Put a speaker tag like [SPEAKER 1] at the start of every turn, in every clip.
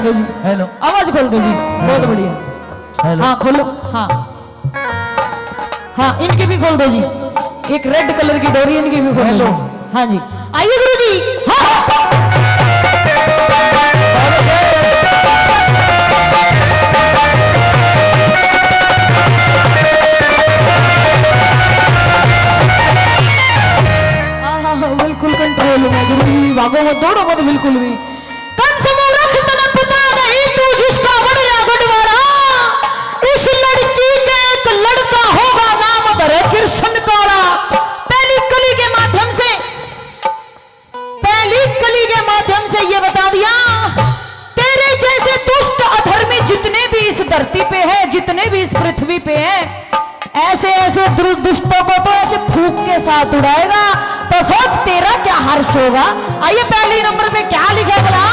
[SPEAKER 1] दो जी।
[SPEAKER 2] हेलो,
[SPEAKER 1] आवाज खोल दो जी। बहुत बढ़िया।
[SPEAKER 2] हेलो।
[SPEAKER 1] हाँ खोलो। हाँ हाँ इनकी भी खोल दो जी। एक रेड कलर की डोरी इनकी भी खोल दो। हाँ जी आइए गुरु जी। हाँ बिल्कुल कंट्रोल में गुरु जी। भागो मत दौड़ो मत बिल्कुल भी। कंस मूर्ख तने पता नहीं तू जिसका बन गया गढ़वाला। इस लड़की के एक लड़का होगा नाम धरे कृष्ण काला। पहली कली के माध्यम से ये बता दिया तेरे जैसे दुष्ट अधर्मी जितने भी इस धरती पे है, जितने भी इस पृथ्वी पे हैं, ऐसे ऐसे दुष्टों को तो ऐसे फूंक के साथ उड़ाएगा। तो सोच तेरा क्या हर्ष होगा। आइए पहली नंबर पे क्या लिखा बोला।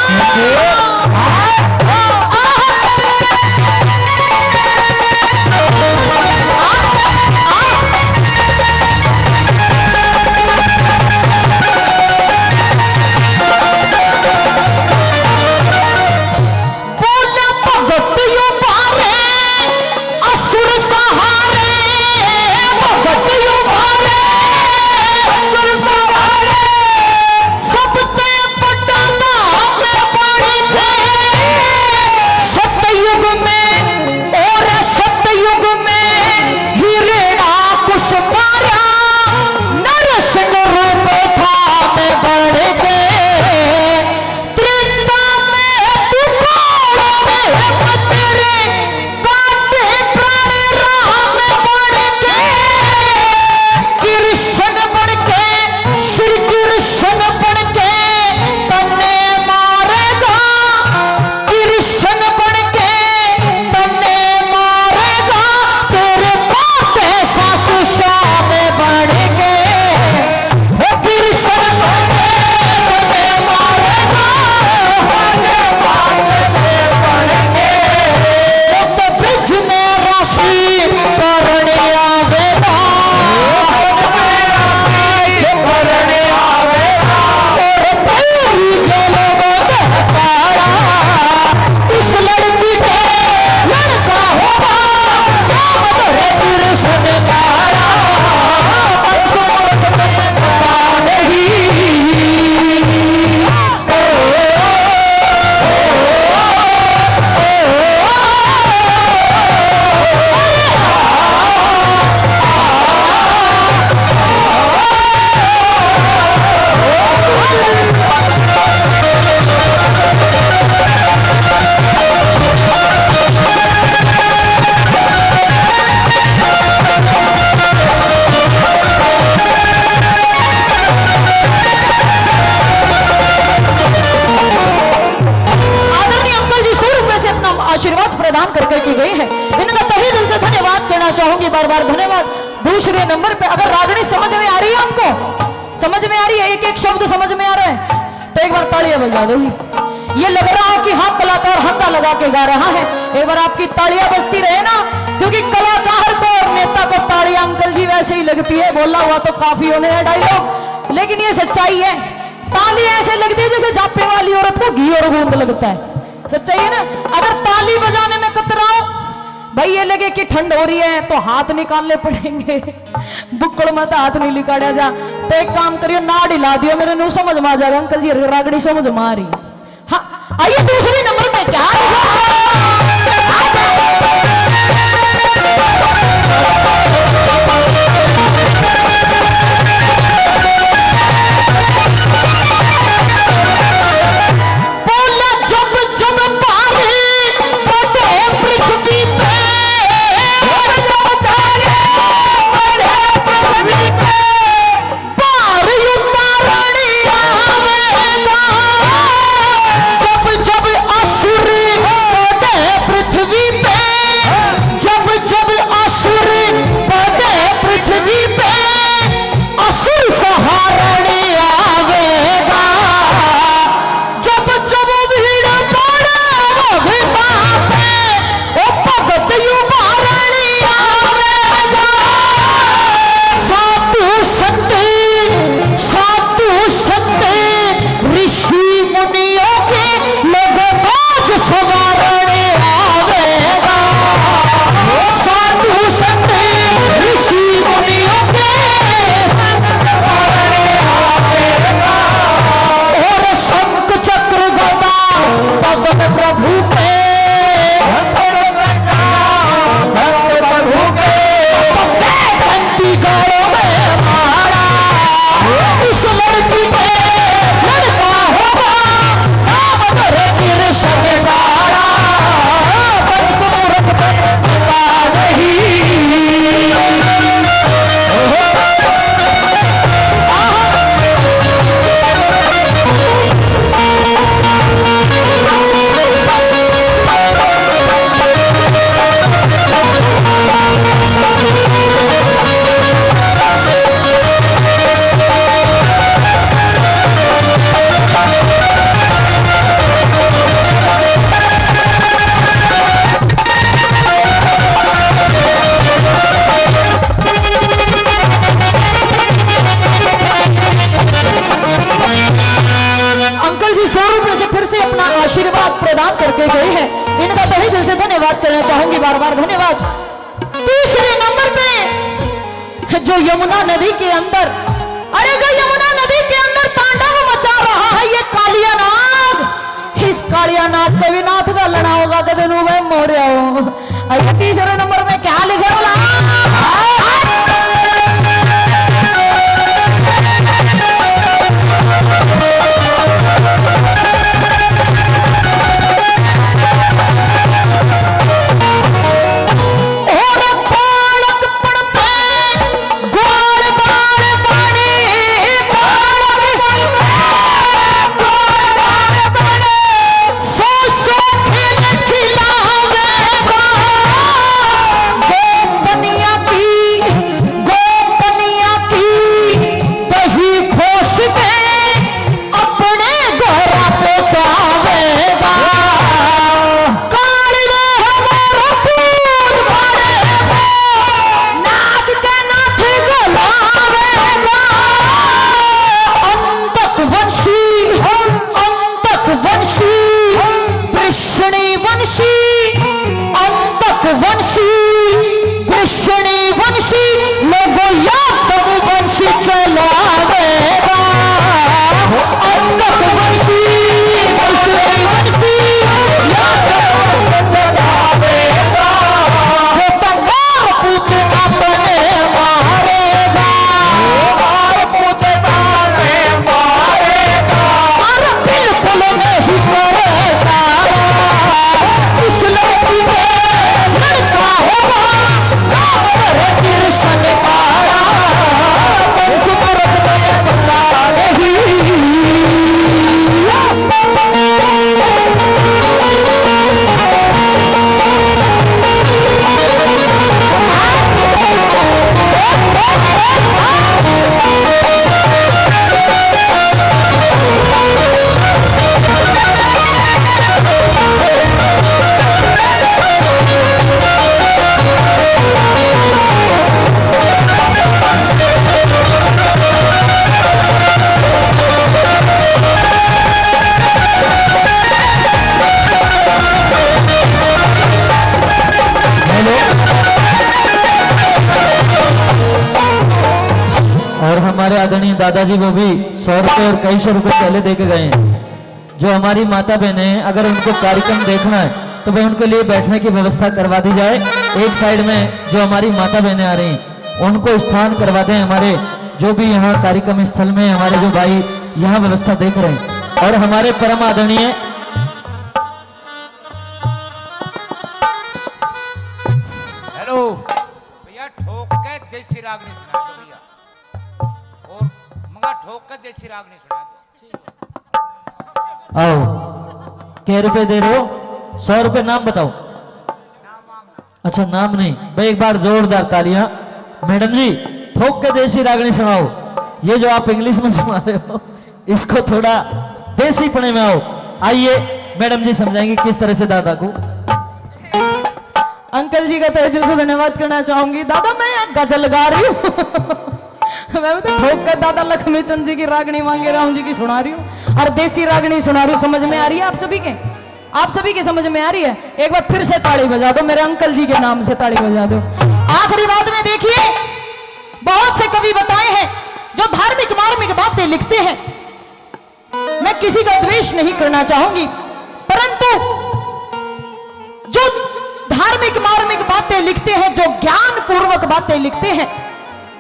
[SPEAKER 1] आशीर्वाद प्रदान करके की गई है। इनका तहे दिल से धन्यवाद करना चाहूंगी, बार बार धन्यवाद। दूसरे नंबर पे अगर रागनी समझ में आ रही है, हमको समझ में आ रही है, एक एक शब्द समझ में आ रहा है, तो एक बार तालियां बजा दो। ये लग रहा हो कि हाँ कलाकार हंगा लगा के गा रहा है। एक बार आपकी तालियां बजती रहे ना, क्योंकि कलाकार को और नेता को तालियां अंकल जी वैसे ही लगती है। बोला हुआ तो काफी होने हैं डायलॉग, लेकिन ये सच्चाई है। ताली ऐसे लगती है जैसे जापे वाली औरत को घी और गूंद लगता है। सच्चाई है ना। अगर ताली बजाने में कतराओ भाई, ये लगे कि ठंड हो रही है तो हाथ निकालने पड़ेंगे। बुक्कड़ मत हाथ नहीं निकाला जा, तो एक काम करियो ना हिला दियो, मेरे नु समझ में आ जाएगा अंकल जी रागड़ी समझ में आ रही। हाँ आइए दूसरे नंबर पे क्या जब जब असुर अपना आशीर्वाद प्रदान करके गए हैं, इनका तहे दिल से धन्यवाद करना चाहूंगी, बार बार धन्यवाद। तीसरे नंबर पे जो यमुना नदी के अंदर, अरे जो यमुना नदी के अंदर तांडव मचा रहा है ये कालिया नाग, इस कालिया नाग के भी नाथ का लड़ा होगा कदे रू मैं मोड़िया हो। अरे तीसरे नंबर में क्या लिखा बोला,
[SPEAKER 2] हमारे आदरणीय दादाजी वो भी 100 रुपए और कई सौ रुपए पहले दे के गए हैं। जो हमारी माता बहनें हैं, अगर उनको कार्यक्रम देखना है तो वह उनके लिए बैठने की व्यवस्था करवा दी जाए। एक साइड में जो हमारी माता बहनें आ रही उनको स्थान करवा दें। हमारे जो भी यहाँ कार्यक्रम स्थल में हमारे जो भाई यहाँ व्यवस्था देख रहे हैं, और हमारे परम आदरणीय
[SPEAKER 3] हेलो भैया, ठोक के देसी रागनी सुना दो भैया, और मंगा ठोक के देसी रागनी सुना दो।
[SPEAKER 2] आओ, क्या रुपए दे रहे हो? 100 रुपए। नाम बताओ। अच्छा, नाम नहीं भाई, एक बार जोरदार तालियां। मैडम जी, ठोक के देसी रागनी सुनाओ। ये जो आप इंग्लिश में सुना रहे हो, इसको थोड़ा देसी पने में आओ। आइए मैडम जी समझाएंगे किस तरह से दादा को।
[SPEAKER 1] अंकल जी का तहे दिल से धन्यवाद करना चाहूंगी। दादा मैं यहाँ गजल गा रही हूँ मैं तो ठोक कर दादा लक्ष्मी चंद जी की रागनी मांगे राम जी की सुना रही हूँ, और देसी रागनी सुना रही हूँ। समझ में आ रही है आप सभी के? आप सभी के समझ में आ रही है? एक बार फिर से ताड़ी बजा दो, मेरे अंकल जी के नाम से ताड़ी बजा दो। आखिरी बात में देखिए, बहुत से कवि बताए हैं जो धार्मिक मार्मिक बातें लिखते हैं। मैं किसी का द्वेष नहीं करना चाहूंगी, परंतु जो धार्मिक मार्मिक बातें लिखते हैं, जो ज्ञान पूर्वक बातें लिखते हैं,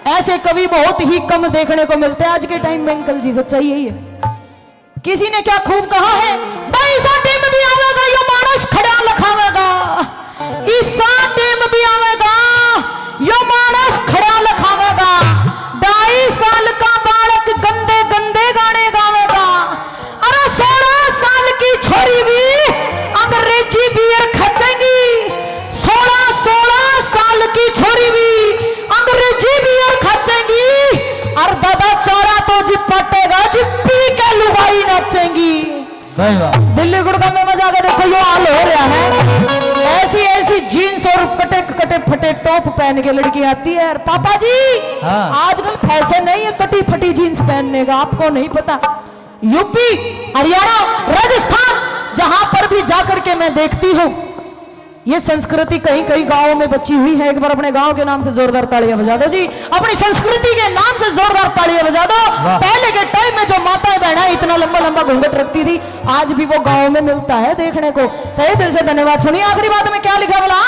[SPEAKER 1] ऐसे कवि बहुत ही कम देखने को मिलते हैं आज के टाइम में। अंकल जी सच्चाई यही है। किसी ने क्या खूब कहा है, ईसा टेम भी आवेगा यो मानस खड़ा लखावेगा, ईसा टेम भी आवेगा यो मानस खड़ा लखावेगा। 22 साल का बालक गंदे गंदे गाने गावेगा, अरे 16 साल की छोरी भी अंग्रेजी बियर खचेगी। 16 साल की छोरी भी अंग्रेजी बियर खचेगी, और दादा चारा तो जी पटेगा जी पी के लुगाई नाचेंगी। दिल्ली गुड़गांव में मजा कर देखो, यो हाल हो रहा है। ऐसी ऐसी जीन्स और कटे कटे फटे टॉप पहन के लड़की आती है। पापा जी, हाँ। आजकल फैशन नहीं है कटी फटी जीन्स पहनने का, आपको नहीं पता। यूपी, हरियाणा, राजस्थान जहां पर भी जाकर के मैं देखती हूं ये संस्कृति कहीं कहीं गांवों में बची हुई है। एक बार अपने गांव के नाम से जोरदार तालियां बजा दो जी, अपनी संस्कृति के नाम से जोरदार तालियां बजा दो। पहले के टाइम में जो माताएं बहना इतना लंबा लंबा घूंघट रखती थी, आज भी वो गांव में मिलता है देखने को। तहे दिल से धन्यवाद। सुनिए आखिरी बात में क्या लिखा बोला,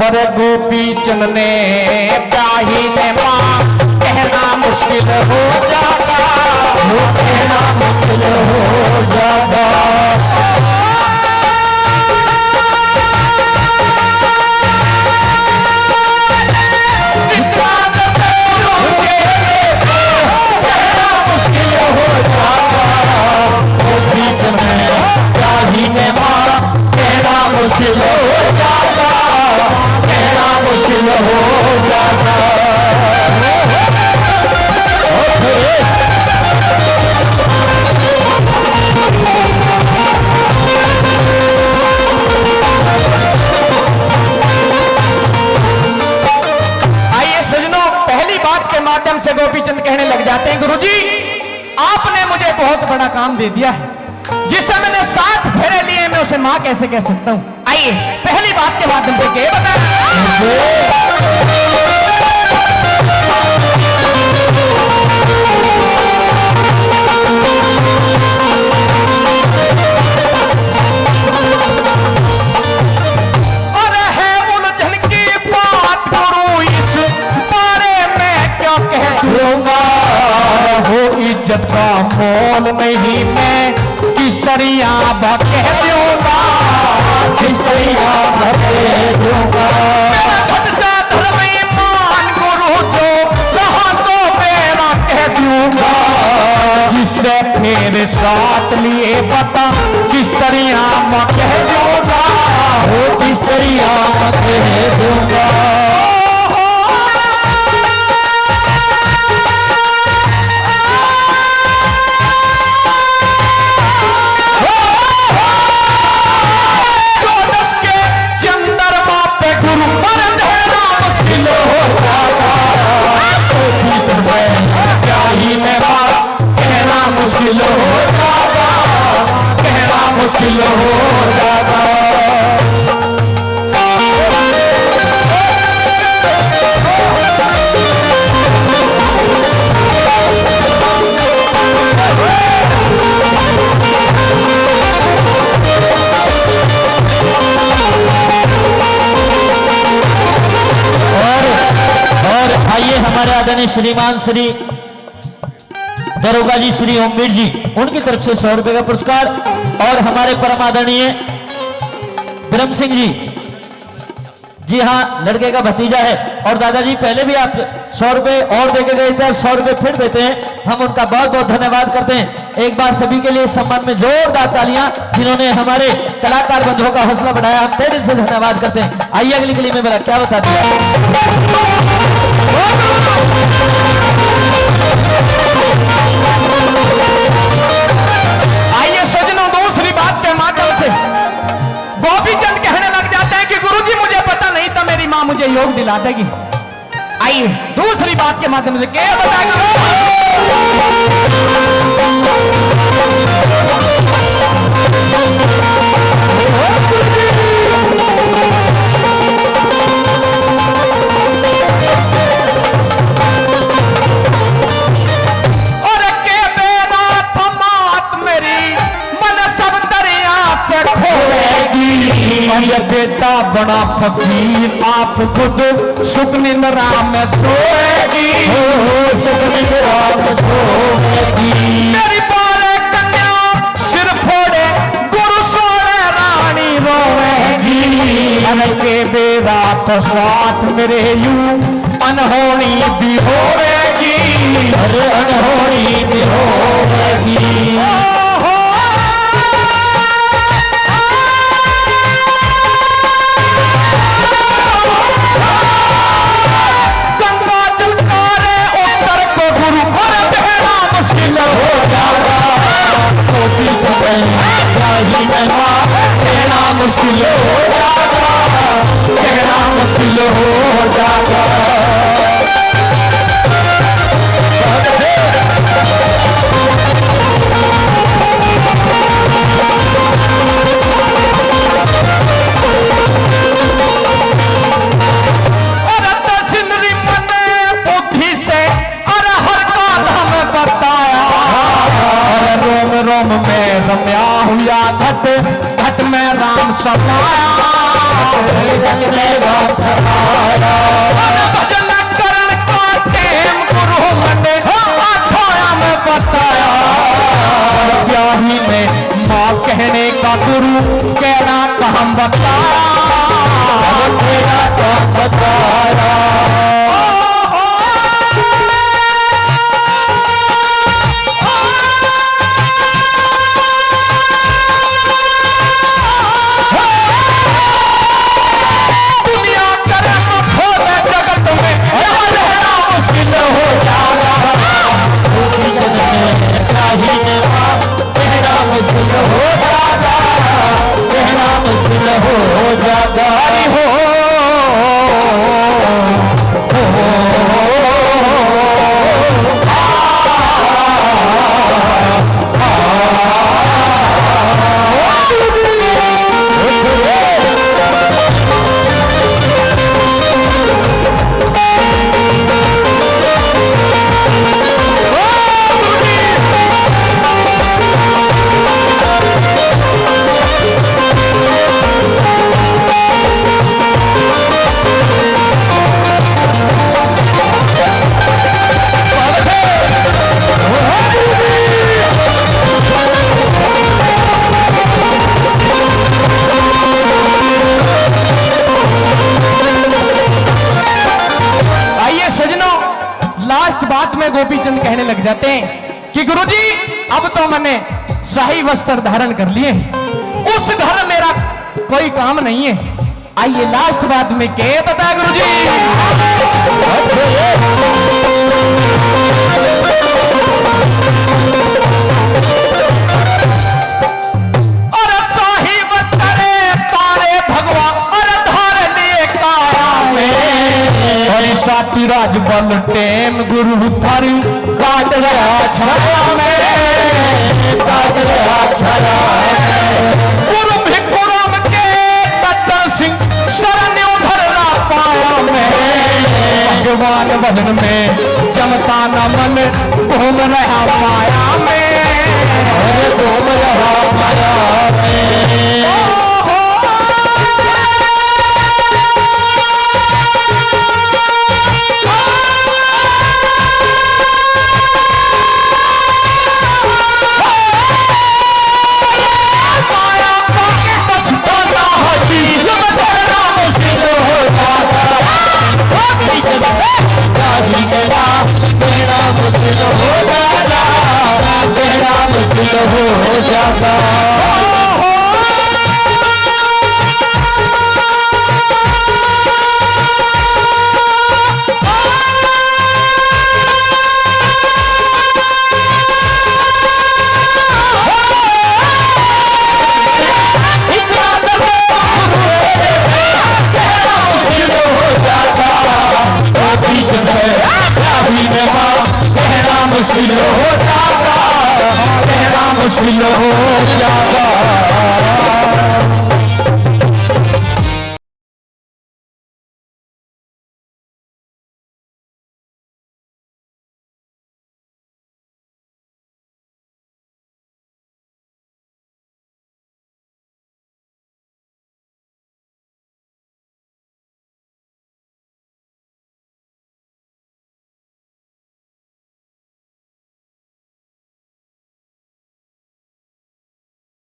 [SPEAKER 4] पर गोपी चंद ने प्याही ने मां कहना मुश्किल हो जाता, कहना मुश्किल हो जाता। मुश्किल हो जाता, कहना मुश्किल हो जाता। आइए सजनों, पहली बात के माध्यम से गोपीचंद कहने लग जाते हैं, गुरुजी आपने मुझे बहुत बड़ा काम दे दिया है, जिससे मैंने 7 फेरे लिए, मैं उसे मां कैसे कह सकता हूं। आइए पहली बात के माध्यम से क्या बता। और है उलझन की बात गुरु, इस बारे में क्या कह दूंगा। हो इज्जत का मोल नहीं मैं किस तरह कह दूंगा, किस तरह कह दूंगा। मेरा भटका धर्म ईमान गुरु जो कहा तो मेरा कह दूंगा, जिससे फिर साथ लिए बता किस तरह कह दूंगा, हो किस तरह कह दूंगा। मुश्किल हो जाता, कहना मुश्किल हो जाता।
[SPEAKER 2] आइए हमारे आदरणीय श्रीमान श्री दरोगा जी श्री ओमवीर जी, उनकी तरफ से 100 रुपए का पुरस्कार। और हमारे परम आदरणीय ब्रह्म सिंह जी हाँ, लड़के का भतीजा है। और दादाजी पहले भी आप 100 रुपए और देके गए थे, 100 रुपए फिर देते हैं। हम उनका बहुत बहुत धन्यवाद करते हैं। एक बार सभी के लिए सम्मान में जोरदार तालियां, जिन्होंने हमारे कलाकार बंधुओं का हौसला बढ़ाया। हम तहे दिल से धन्यवाद करते हैं। आइए अगली गली में मेरा क्या बता दिया।
[SPEAKER 4] आइए सजनों, दूसरी बात के माध्यम से गोपीचंद कहने लग जाते हैं कि गुरुजी मुझे पता नहीं था मेरी माँ मुझे योग दिला देगी। आइए दूसरी बात के माध्यम से क्या बताएगा। बेटा बड़ा फकीर आप खुद सुख निंद्रा में सोएगी, सुख निंद्रा में सोएगी। मेरी बारे कन्या सिर फोड़े गुरु सोने रानी रोएगी। अन के बेरा तो साथ मेरे यूं अनहोनी भी होएगी, अरे अनहोनी भी होएगी। मुश्किल हो जाएगा, कहना मुश्किल हो जाएगा। सिंदरी मने बुद्धि से अरे हर काल हमें बताया। रोम रोम में रम्या हुआ घट घट में राम समाया, घट में राम समाया। भजन करण का टेम गुरु मने आठोया में बताया। ब्याही में माँ कहने का गुरु कहना का हम बताया, कहना का बताया। गोपीचंद कहने लग जाते हैं कि गुरुजी अब तो मैंने शाही वस्त्र धारण कर लिए, उस घर मेरा कोई काम नहीं है। आइए लास्ट बात में क्या बता गुरुजी। और शाही वस्त्र तारे भगवा और धार लिए काया में, और साथी राज बल टेम गुरु थारी काट रहा छाया में, काट रहा छाया में। गुरु भिकुराम के दत्तन सिंह शरण उधरना पाया में, भगवान वदन में जमता न मन घूम रहा माया में, घूम रहा माया में। जाता। कहना मुश्किल हो जाता, कहना मुश्किल हो जाता।